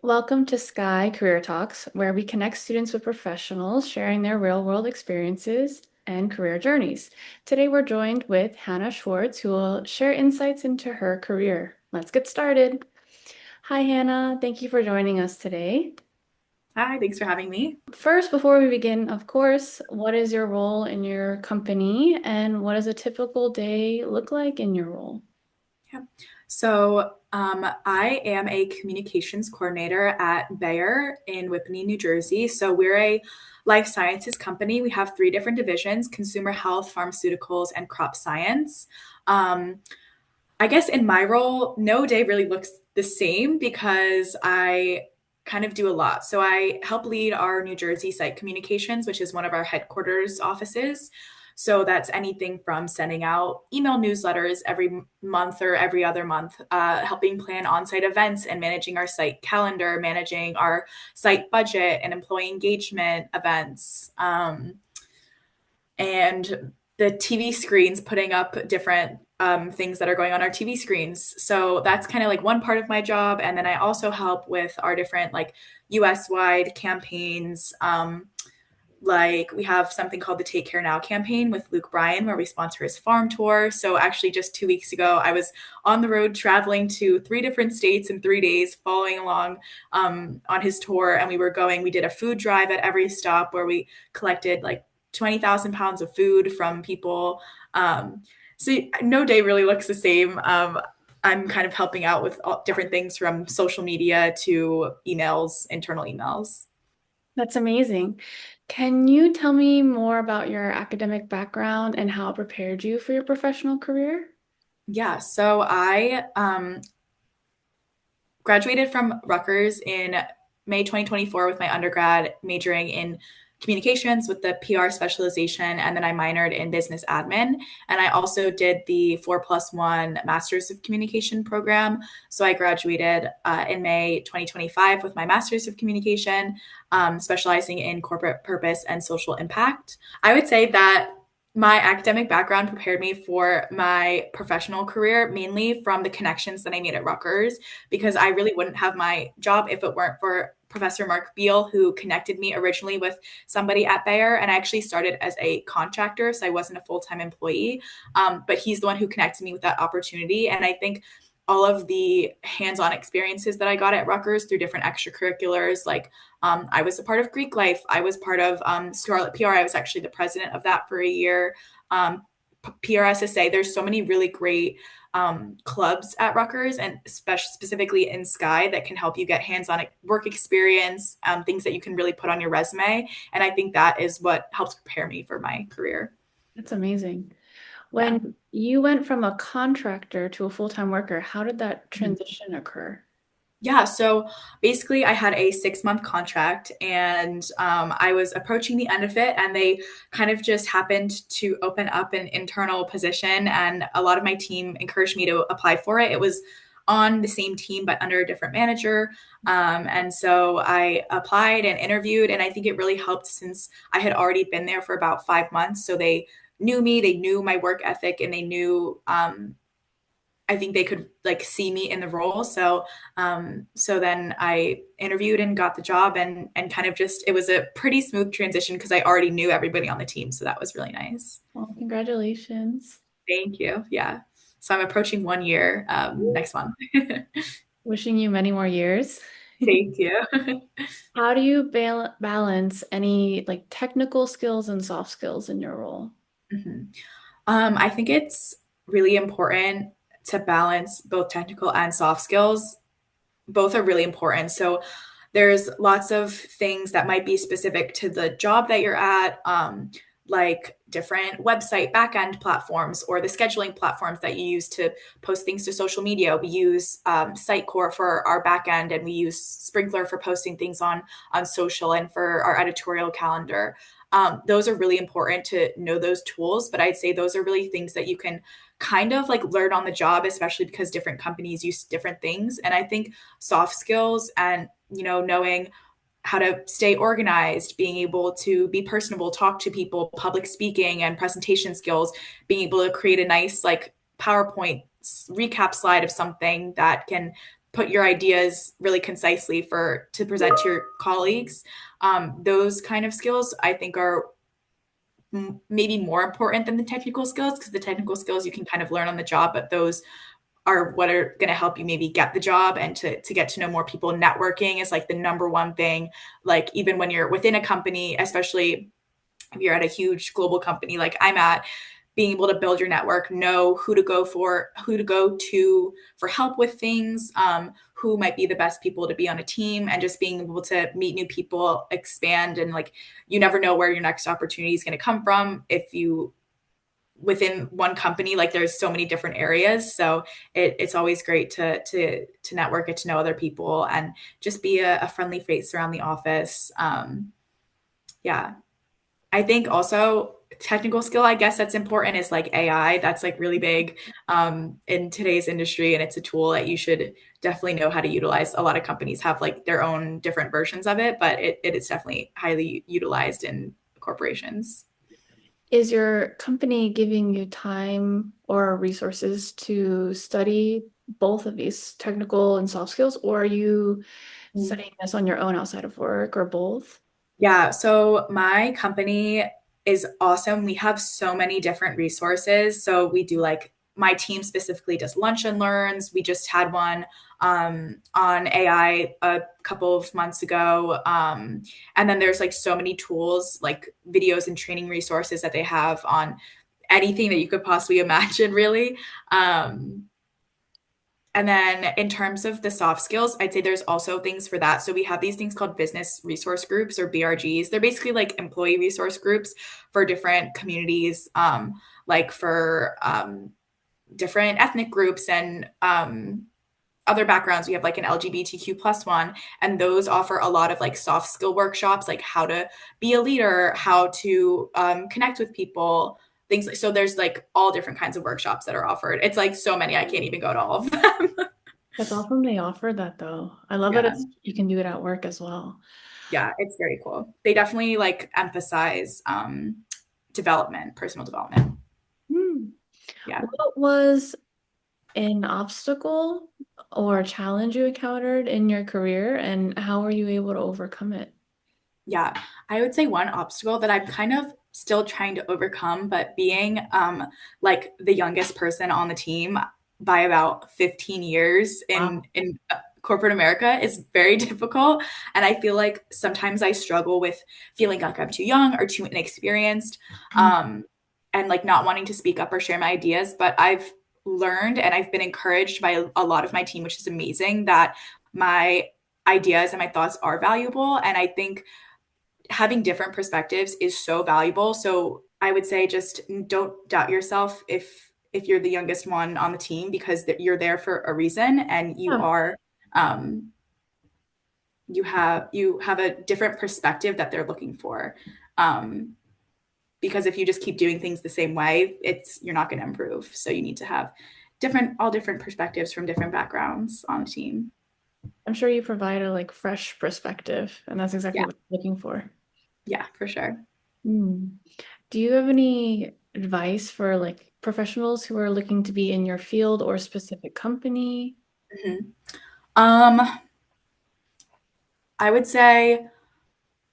Welcome to SC&I Career Talks, where we connect students with professionals sharing their real-world experiences and career journeys. Today, we're joined with Hannah Schwartz, who will share insights into her career. Let's get started. Hi, Hannah. Thank you for joining us today. Hi, thanks for having me. First, before we begin, of course, what is your role in your company, and what does a typical day look like in your role? Yeah. I am a communications coordinator at Bayer in Whippany, New Jersey. So, we're a life sciences company. We have three different divisions: consumer health, pharmaceuticals, and crop science. Um, I guess in my role, no day really looks the same because I kind of do a lot. So, I help lead our New Jersey site communications, which is one of our headquarters offices. So that's anything from sending out email newsletters every month or every other month, helping plan on-site events and managing our site calendar, managing our site budget and employee engagement events, and the TV screens, putting up different things that are going on our TV screens. So that's kind of like one part of my job. And then I also help with our different like US wide campaigns. Like we have something called the Take Care Now campaign with Luke Bryan, where we sponsor his farm tour. So actually, just 2 weeks ago, I was on the road traveling to three different states in 3 days, following along on his tour. And we did a food drive at every stop where we collected like 20,000 pounds of food from people. So no day really looks the same. I'm kind of helping out with all different things from social media to emails, internal emails. That's amazing. Can you tell me more about your academic background and how it prepared you for your professional career? Yeah, so I graduated from Rutgers in May 2024 with my undergrad, majoring in communications with the PR specialization, and then I minored in business admin. And I also did the 4+1 Masters of Communication program. So I graduated in May 2025 with my Masters of Communication, specializing in corporate purpose and social impact. I would say that my academic background prepared me for my professional career, mainly from the connections that I made at Rutgers, because I really wouldn't have my job if it weren't for Professor Mark Beal, who connected me originally with somebody at Bayer. And I actually started as a contractor, so I wasn't a full time employee. But he's the one who connected me with that opportunity. And I think all of the hands on experiences that I got at Rutgers through different extracurriculars, like I was a part of Greek Life, I was part of Scarlet PR, I was actually the president of that for a year. Um, PRSSA, there's so many really great clubs at Rutgers, and specifically in SC&I, that can help you get hands-on work experience, things that you can really put on your resume. And I think that is what helps prepare me for my career. That's amazing. Yeah. When you went from a contractor to a full-time worker, how did that Mhm. transition occur? Yeah, so basically, I had a 6 month contract, and I was approaching the end of it, and they kind of just happened to open up an internal position, and a lot of my team encouraged me to apply for it. It was on the same team, but under a different manager. And so I applied and interviewed, and I think it really helped since I had already been there for about 5 months. So they knew me, they knew my work ethic, and they knew I think they could like see me in the role. So then I interviewed and got the job, and kind of just it was a pretty smooth transition because I already knew everybody on the team. So that was really nice. Well, congratulations. Thank you. Yeah. So I'm approaching 1 year next month. Wishing you many more years. Thank you. How do you balance any like technical skills and soft skills in your role? Mhm. I think it's really important to balance both technical and soft skills. Both are really important. So there's lots of things that might be specific to the job that you're at, like different website backend platforms or the scheduling platforms that you use to post things to social media. We use Sitecore for our backend, and we use Sprinkler for posting things on social and for our editorial calendar. Those are really important to know those tools, but I'd say those are really things that you can kind of like learn on the job, especially because different companies use different things. And I think soft skills and knowing how to stay organized, being able to be personable, talk to people, public speaking and presentation skills, being able to create a nice like PowerPoint recap slide of something that can put your ideas really concisely to present to your colleagues. Those kind of skills I think are maybe more important than the technical skills, because the technical skills you can kind of learn on the job, but those are what are going to help you maybe get the job and to get to know more people. Networking is like the number one thing. Like even when you're within a company, especially if you're at a huge global company like I'm at, being able to build your network, know who to go to for help with things, who might be the best people to be on a team, and just being able to meet new people, expand, and like you never know where your next opportunity is going to come from if you within one company. Like there's so many different areas, so it's always great to network, get to know other people, and just be a friendly face around the office. Yeah, I think also technical skill, I guess that's important, is like AI. That's like really big in today's industry, and it's a tool that you should definitely know how to utilize. A lot of companies have like their own different versions of it, but it is definitely highly utilized in corporations. Is your company giving you time or resources to study both of these technical and soft skills, or are you studying this on your own outside of work, or both? Yeah, so my company is awesome. We have so many different resources. So we do like my team specifically does lunch and learns. We just had one on AI a couple of months ago. And then there's like so many tools, like videos and training resources that they have on anything that you could possibly imagine, really. Um, and then in terms of the soft skills, I'd say there's also things for that. So we have these things called business resource groups, or BRGs. They're basically like employee resource groups for different communities, like for different ethnic groups and other backgrounds. We have like an LGBTQ plus one, and those offer a lot of like soft skill workshops, like how to be a leader, how to connect with people, things like. So there's like all different kinds of workshops that are offered. It's like so many, I can't even go to all of them. That's awesome they offer that though. I love that Yeah. you can do it at work as well. Yeah, it's very cool. They definitely like emphasize development, personal development. Hmm. Yeah. What was an obstacle or challenge you encountered in your career, and how were you able to overcome it? Yeah, I would say one obstacle that I'm kind of still trying to overcome, but being like the youngest person on the team by about 15 years Wow. in corporate America is very difficult, and I feel like sometimes I struggle with feeling like I'm too young or too inexperienced, um, and like not wanting to speak up or share my ideas. But I've learned and I've been encouraged by a lot of my team, which is amazing, that my ideas and my thoughts are valuable, and I think having different perspectives is so valuable. So I would say just don't doubt yourself if you're the youngest one on the team, because you're there for a reason, and you Yeah, are um, you have a different perspective that they're looking for. Um, because if you just keep doing things the same way, you're not going to improve. So you need to have all different perspectives from different backgrounds on a team. I'm sure you provide a like fresh perspective, and that's exactly Yeah, what I'm looking for. yeah, for sure. Hmm. Do you have any advice for like professionals who are looking to be in your field or specific company? Mhm. Um, I would say,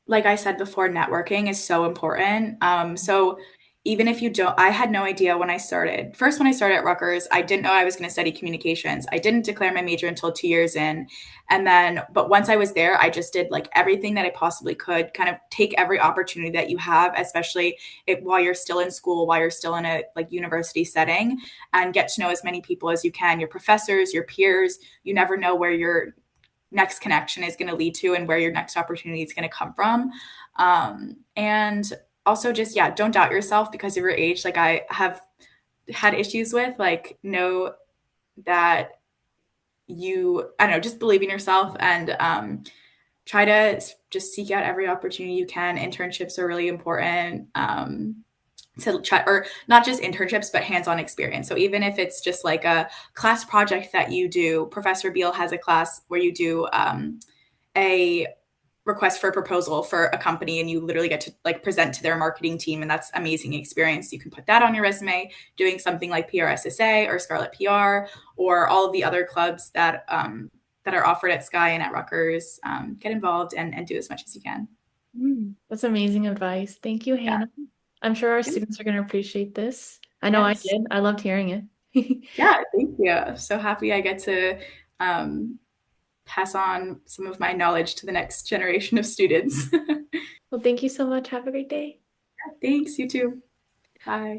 like I said before, networking is so important. So even if you don't, I had no idea when I started. First, when I started at Rutgers, I didn't know I was going to study communications. I didn't declare my major until 2 years in. And then, but once I was there, I just did like everything that I possibly could, kind of take every opportunity that you have, especially while you're still in school, while you're still in a like university setting, and get to know as many people as you can, your professors, your peers. You never know where your next connection is going to lead to and where your next opportunity is going to come from. And also just, yeah, don't doubt yourself because of your age. Like I have had issues with, like, know that I don't know, just believe in yourself, and try to just seek out every opportunity you can. Internships are really important. To try, or not just internships, but hands-on experience. So even if it's just like a class project that you do, Professor Beal has a class where you do a request for a proposal for a company, and you literally get to like present to their marketing team, and that's amazing experience. You can put that on your resume. Doing something like PRSSA or Scarlet PR or all of the other clubs that that are offered at SCI and at Rutgers. Get involved and do as much as you can. That's amazing advice. Thank you, Yeah. Hannah. I'm sure our Good. students are going to appreciate this. I know I Yes. did. I loved hearing it. Yeah. Thank you. I'm so happy I get to um, pass on some of my knowledge to the next generation of students. Well, thank you so much. Have a great day. Thanks. You too. Bye.